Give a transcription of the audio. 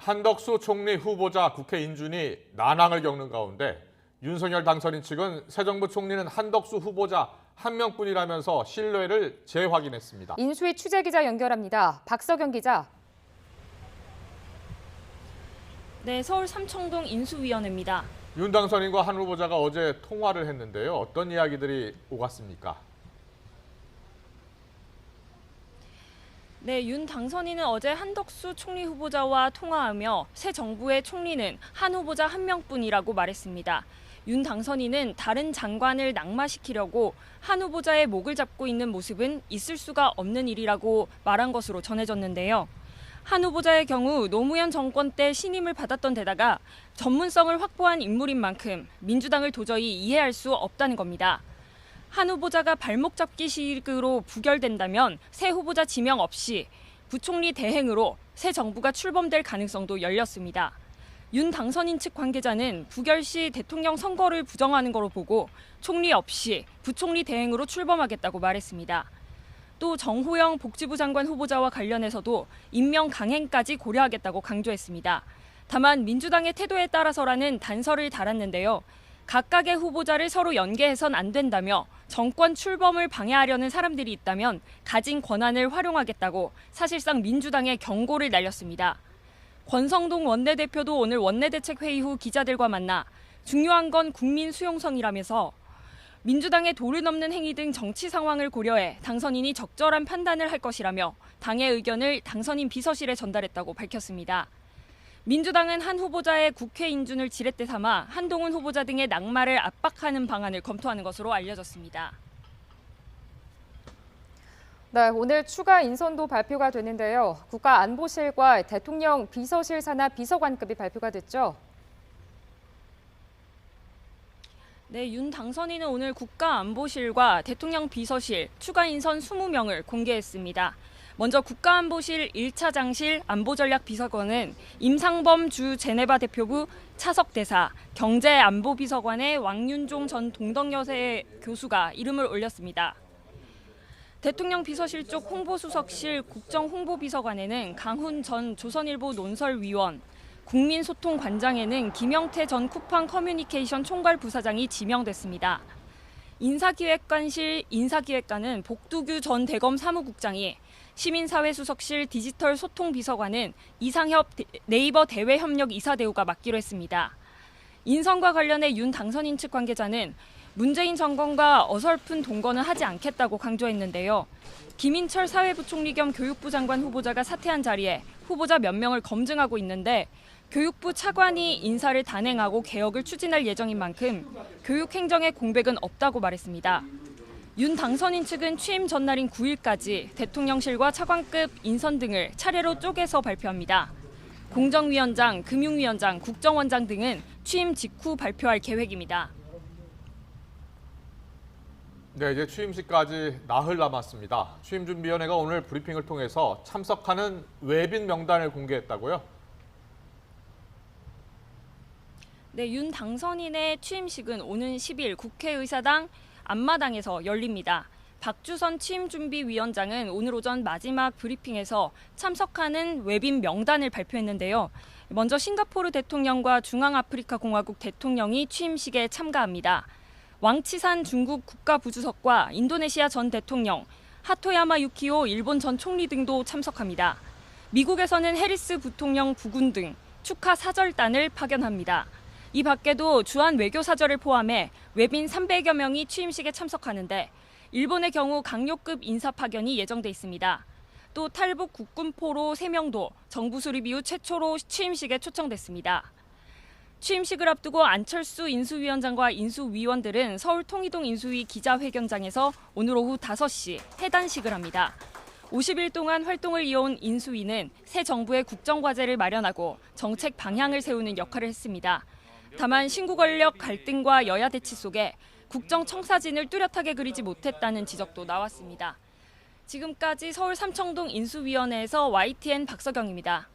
한덕수 총리 후보자 국회 인준이 난항을 겪는 가운데 윤석열 당선인 측은 새 정부 총리는 한덕수 후보자 한 명뿐이라면서 신뢰를 재확인했습니다. 인수위 취재기자 연결합니다. 박석영 기자. 네, 서울 삼청동 인수위원회입니다. 윤 당선인과 한 후보자가 어제 통화를 했는데요. 어떤 이야기들이 오갔습니까? 네, 윤 당선인은 어제 한덕수 총리 후보자와 통화하며 새 정부의 총리는 한 후보자 한 명뿐이라고 말했습니다. 윤 당선인은 다른 장관을 낙마시키려고 한 후보자의 목을 잡고 있는 모습은 있을 수가 없는 일이라고 말한 것으로 전해졌는데요. 한 후보자의 경우 노무현 정권 때 신임을 받았던 데다가 전문성을 확보한 인물인 만큼 민주당을 도저히 이해할 수 없다는 겁니다. 한 후보자가 발목 잡기식으로 부결된다면 새 후보자 지명 없이 부총리 대행으로 새 정부가 출범될 가능성도 열렸습니다. 윤 당선인 측 관계자는 부결 시 대통령 선거를 부정하는 거로 보고 총리 없이 부총리 대행으로 출범하겠다고 말했습니다. 또 정호영 복지부 장관 후보자와 관련해서도 임명 강행까지 고려하겠다고 강조했습니다. 다만 민주당의 태도에 따라서라는 단서를 달았는데요. 각각의 후보자를 서로 연계해선 안 된다며 정권 출범을 방해하려는 사람들이 있다면 가진 권한을 활용하겠다고 사실상 민주당에 경고를 날렸습니다. 권성동 원내대표도 오늘 원내대책회의 후 기자들과 만나 중요한 건 국민 수용성이라면서 민주당의 도를 넘는 행위 등 정치 상황을 고려해 당선인이 적절한 판단을 할 것이라며 당의 의견을 당선인 비서실에 전달했다고 밝혔습니다. 민주당은 한 후보자의 국회 인준을 지렛대 삼아 한동훈 후보자 등의 낙마를 압박하는 방안을 검토하는 것으로 알려졌습니다. 네, 오늘 추가 인선도 발표가 되는데요. 국가안보실과 대통령 비서실 산하 비서관급이 발표가 됐죠. 네, 윤 당선인은 오늘 국가안보실과 대통령 비서실 추가 인선 20명을 공개했습니다. 먼저 국가안보실 1차장실 안보전략비서관은 임상범 주 제네바 대표부 차석대사, 경제안보비서관의 왕윤종 전 동덕여대 교수가 이름을 올렸습니다. 대통령 비서실 쪽 홍보수석실 국정홍보비서관에는 강훈 전 조선일보 논설위원, 국민소통관장에는 김영태 전 쿠팡 커뮤니케이션 총괄부사장이 지명됐습니다. 인사기획관실 인사기획관은 복두규 전 대검 사무국장이, 시민사회수석실 디지털 소통비서관은 이상협 네이버 대외협력 이사대우가 맡기로 했습니다. 인선과 관련해 윤 당선인 측 관계자는 문재인 정권과 어설픈 동거는 하지 않겠다고 강조했는데요. 김인철 사회부총리 겸 교육부 장관 후보자가 사퇴한 자리에 후보자 몇 명을 검증하고 있는데 교육부 차관이 인사를 단행하고 개혁을 추진할 예정인 만큼 교육행정의 공백은 없다고 말했습니다. 윤 당선인 측은 취임 전날인 9일까지 대통령실과 차관급 인선 등을 차례로 쪼개서 발표합니다. 공정위원장, 금융위원장, 국정원장 등은 취임 직후 발표할 계획입니다. 네, 이제 취임식까지 나흘 남았습니다. 취임준비위원회가 오늘 브리핑을 통해서 참석하는 외빈 명단을 공개했다고요? 네, 윤 당선인의 취임식은 오는 10일 국회의사당 앞마당에서 열립니다. 박주선 취임준비위원장은 오늘 오전 마지막 브리핑에서 참석하는 외빈 명단을 발표했는데요. 먼저 싱가포르 대통령과 중앙아프리카공화국 대통령이 취임식에 참가합니다. 왕치산 중국 국가부주석과 인도네시아 전 대통령, 하토야마 유키오 일본 전 총리 등도 참석합니다. 미국에서는 해리스 부통령 부군 등 축하 사절단을 파견합니다. 이 밖에도 주한 외교사절을 포함해 외빈 300여 명이 취임식에 참석하는데 일본의 경우 강요급 인사 파견이 예정돼 있습니다. 또 탈북 국군포로 3명도 정부 수립 이후 최초로 취임식에 초청됐습니다. 취임식을 앞두고 안철수 인수위원장과 인수위원들은 서울 통이동 인수위 기자회견장에서 오늘 오후 5시 해단식을 합니다. 50일 동안 활동을 이어온 인수위는 새 정부의 국정과제를 마련하고 정책 방향을 세우는 역할을 했습니다. 다만 신구 권력 갈등과 여야 대치 속에 국정 청사진을 뚜렷하게 그리지 못했다는 지적도 나왔습니다. 지금까지 서울 삼청동 인수위원회에서 YTN 박석영입니다.